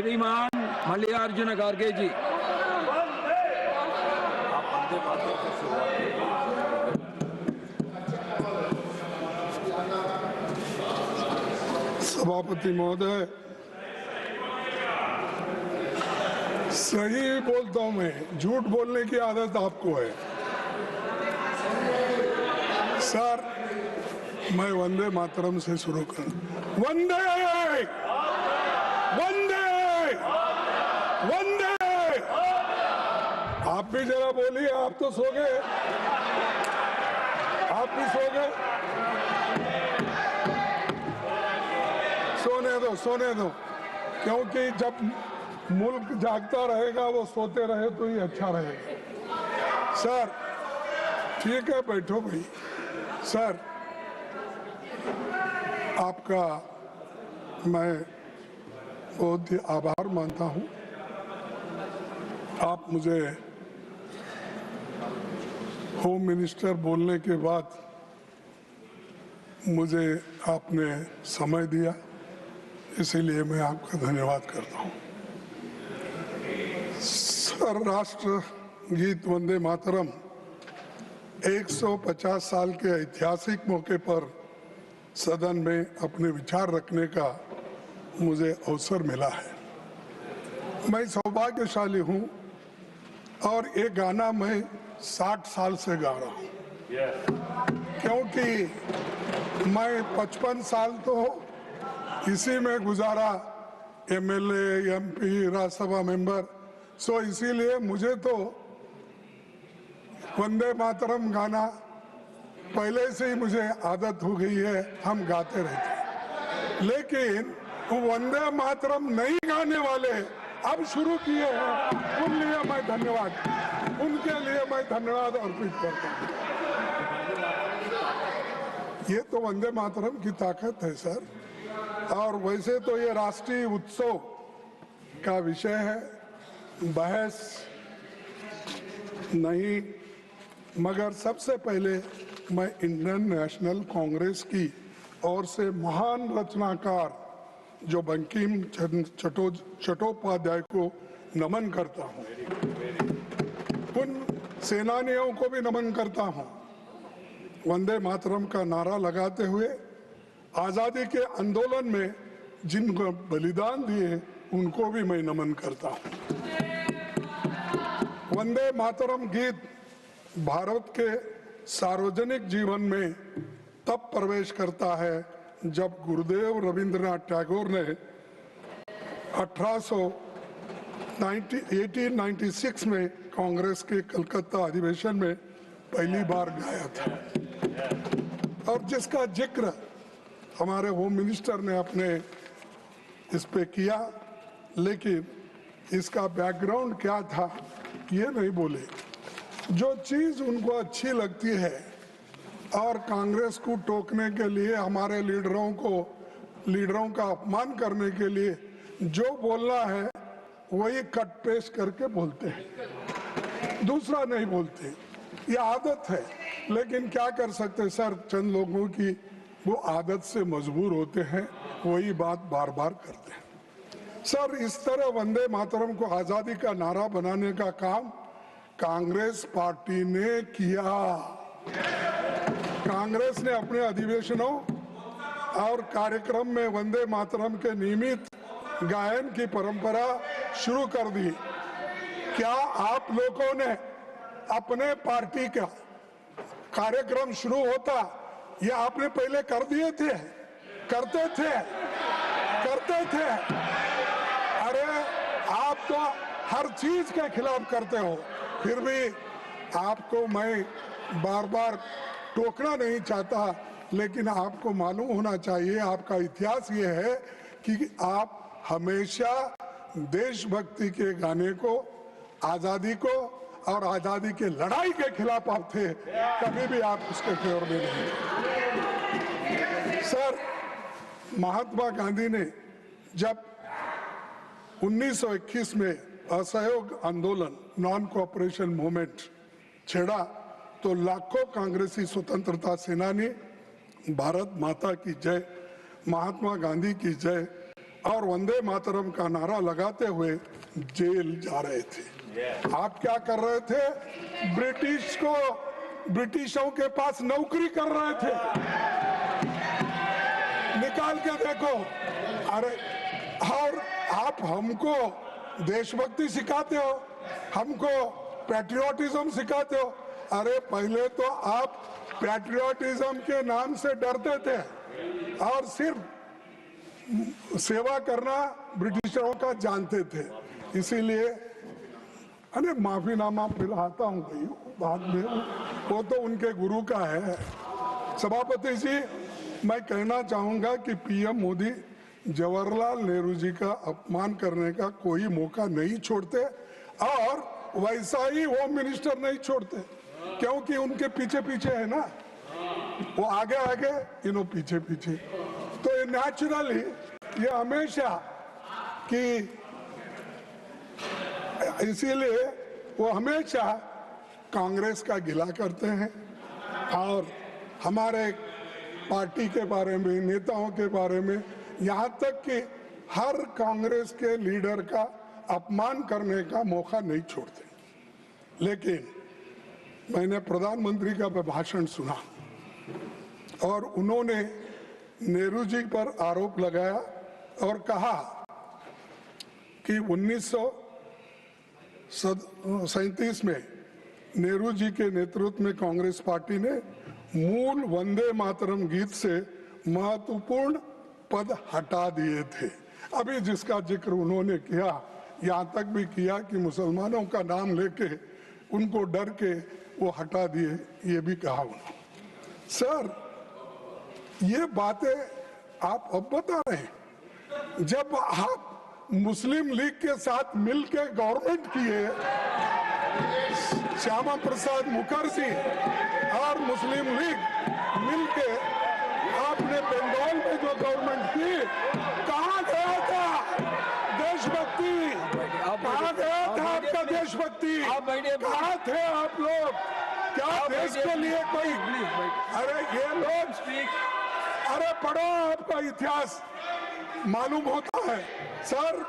श्रीमान मल्लिकार्जुन खड़गे जी। सभापति महोदय, सही बोलता हूं मैं, झूठ बोलने की आदत आपको है। सर, मैं वंदे मातरम से शुरू कर। वंदे वंदे वंदे। आप भी जरा बोलिए, आप तो सो गए, आप भी सो गए। सोने दो, क्योंकि जब मुल्क जागता रहेगा वो सोते रहे तो ही अच्छा रहेगा। सर ठीक है, बैठो भाई। सर, आपका मैं बहुत ही आभार मानता हूं। आप मुझे होम मिनिस्टर बोलने के बाद मुझे आपने समय दिया, इसीलिए मैं आपका धन्यवाद करता हूं। सर, राष्ट्र गीत वंदे मातरम 150 साल के ऐतिहासिक मौके पर सदन में अपने विचार रखने का मुझे अवसर मिला है। मैं सौभाग्यशाली हूं और ये गाना मैं 60 साल से गा रहा हूं, क्योंकि मैं 55 साल तो इसी में गुजारा, एमएलए, एमपी, राज्यसभा मेंबर। सो इसीलिए मुझे तो वंदे मातरम गाना पहले से ही मुझे आदत हो गई है, हम गाते रहते। लेकिन वंदे मातरम नहीं गाने वाले अब शुरू किए हैं, उनके लिए मैं धन्यवाद अर्पित करता हूँ। ये तो वंदे मातरम की ताकत है सर। और वैसे तो ये राष्ट्रीय उत्सव का विषय है, बहस नहीं, मगर सबसे पहले मैं इंडियन नेशनल कांग्रेस की ओर से महान रचनाकार जो बंकिम चट्टोपाध्याय को नमन करता हूं, उन सेनानियों को भी नमन करता हूं। वंदे मातरम का नारा लगाते हुए आजादी के आंदोलन में जिनको बलिदान दिए उनको भी मैं नमन करता हूं। वंदे मातरम गीत भारत के सार्वजनिक जीवन में तब प्रवेश करता है जब गुरुदेव रविंद्रनाथ टैगोर ने 1896 में कांग्रेस के कलकत्ता अधिवेशन में पहली बार गाया था, और जिसका जिक्र हमारे होम मिनिस्टर ने अपने इस पे किया, लेकिन इसका बैकग्राउंड क्या था ये नहीं बोले। जो चीज उनको अच्छी लगती है और कांग्रेस को टोकने के लिए, हमारे लीडरों का अपमान करने के लिए जो बोलना है वही कट पेस्ट करके बोलते हैं, दूसरा नहीं बोलते। ये आदत है, लेकिन क्या कर सकते सर, चंद लोगों की वो आदत से मजबूर होते हैं, वही बात बार बार करते हैं। सर, इस तरह वंदे मातरम को आजादी का नारा बनाने का काम कांग्रेस पार्टी ने किया। कांग्रेस ने अपने अधिवेशनों और कार्यक्रम में वंदे मातरम के नियमित गायन की परंपरा शुरू कर दी। क्या आप लोगों ने अपने पार्टी का कार्यक्रम शुरू होता, ये आपने पहले कर दिए थे? करते थे। अरे आप तो हर चीज के खिलाफ करते हो, फिर भी आपको मैं बार बार टोकना नहीं चाहता, लेकिन आपको मालूम होना चाहिए, आपका इतिहास ये है कि आप हमेशा देशभक्ति के गाने को, आजादी को और आजादी के लड़ाई के खिलाफ आप थे, कभी भी आप उसके फेवर में नहीं थे। सर, महात्मा गांधी ने जब 1921 में असहयोग आंदोलन, नॉन कोऑपरेशन मूवमेंट छेड़ा, तो लाखों कांग्रेसी स्वतंत्रता सेनानी भारत माता की जय, महात्मा गांधी की जय और वंदे मातरम का नारा लगाते हुए जेल जा रहे थे। आप क्या कर रहे थे? ब्रिटिशों के पास नौकरी कर रहे थे। निकाल के देखो। अरे, और आप हमको देशभक्ति सिखाते हो, हमको पैट्रियोटिज्म सिखाते हो। अरे, पहले तो आप पैट्रियोटिज्म के नाम से डरते थे और सिर्फ सेवा करना ब्रिटिशरों का जानते थे। इसीलिए अरे माफीनामा पिलाता हूँ भाई, बाद में वो तो उनके गुरु का है। सभापति जी, मैं कहना चाहूंगा कि पीएम मोदी जवाहरलाल नेहरू जी का अपमान करने का कोई मौका नहीं छोड़ते और वैसा ही होम मिनिस्टर नहीं छोड़ते, क्योंकि उनके पीछे पीछे है ना, वो आगे आगे इन्हों पीछे पीछे। तो ये नेचुरली ये हमेशा कि इसीलिए वो हमेशा कांग्रेस का गिला करते हैं और हमारे पार्टी के बारे में, नेताओं के बारे में, यहाँ तक कि हर कांग्रेस के लीडर का अपमान करने का मौका नहीं छोड़ते। लेकिन मैंने प्रधानमंत्री का भाषण सुना और उन्होंने नेहरू जी पर आरोप लगाया और कहा कि 1937 में नेहरू जी के नेतृत्व में कांग्रेस पार्टी ने मूल वंदे मातरम गीत से महत्वपूर्ण पद हटा दिए थे। अभी जिसका जिक्र उन्होंने किया, यहाँ तक भी किया कि मुसलमानों का नाम लेके उनको डर के वो हटा दिए, ये भी कहा उन्होंने। सर, ये बातें आप अब बता रहे हैं, जब आप मुस्लिम लीग के साथ मिलकर गवर्नमेंट किए, श्यामा प्रसाद मुखर्जी और मुस्लिम लीग मिलके आपने बंगाल में जो गवर्नमेंट की, कहाँ गया था देशभक्ति? कहाँ गया था आपका देशभक्ति? कहाँ थे आप लोग? क्या देश के लिए कोई? अरे ये लोग, अरे पढ़ो, आपका इतिहास मालूम होता है। सर,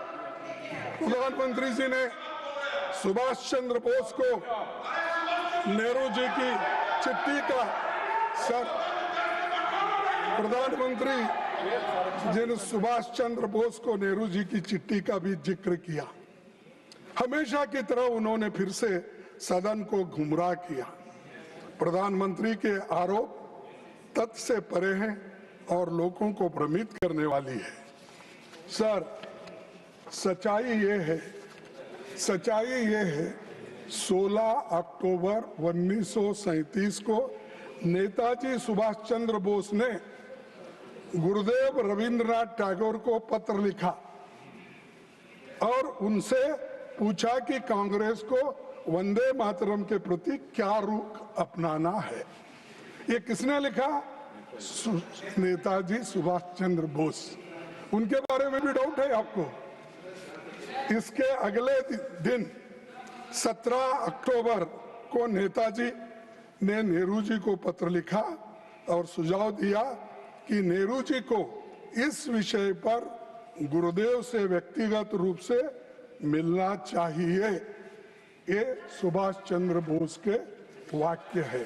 प्रधानमंत्री जी ने सुभाष चंद्र बोस को नेहरू जी की चिट्ठी का, सर प्रधानमंत्री जी ने सुभाष चंद्र बोस को नेहरू जी की चिट्ठी का भी जिक्र किया। हमेशा की तरह उन्होंने फिर से सदन को गुमराह किया। प्रधानमंत्री के आरोप तथ्य से परे हैं और लोगों को भ्रमित करने वाली है। सर, सच्चाई ये है 16 अक्टूबर 1937 को नेताजी सुभाष चंद्र बोस ने गुरुदेव रविंद्रनाथ टैगोर को पत्र लिखा और उनसे पूछा कि कांग्रेस को वंदे मातरम के प्रति क्या रुख अपनाना है। ये किसने लिखा? नेताजी सुभाष चंद्र बोस। उनके बारे में भी डाउट है आपको? इसके अगले दिन 17 अक्टूबर को नेताजी ने नेहरू जी को पत्र लिखा और सुझाव दिया कि नेहरू जी को इस विषय पर गुरुदेव से व्यक्तिगत रूप से मिलना चाहिए। ये सुभाष चंद्र बोस के वाक्य है।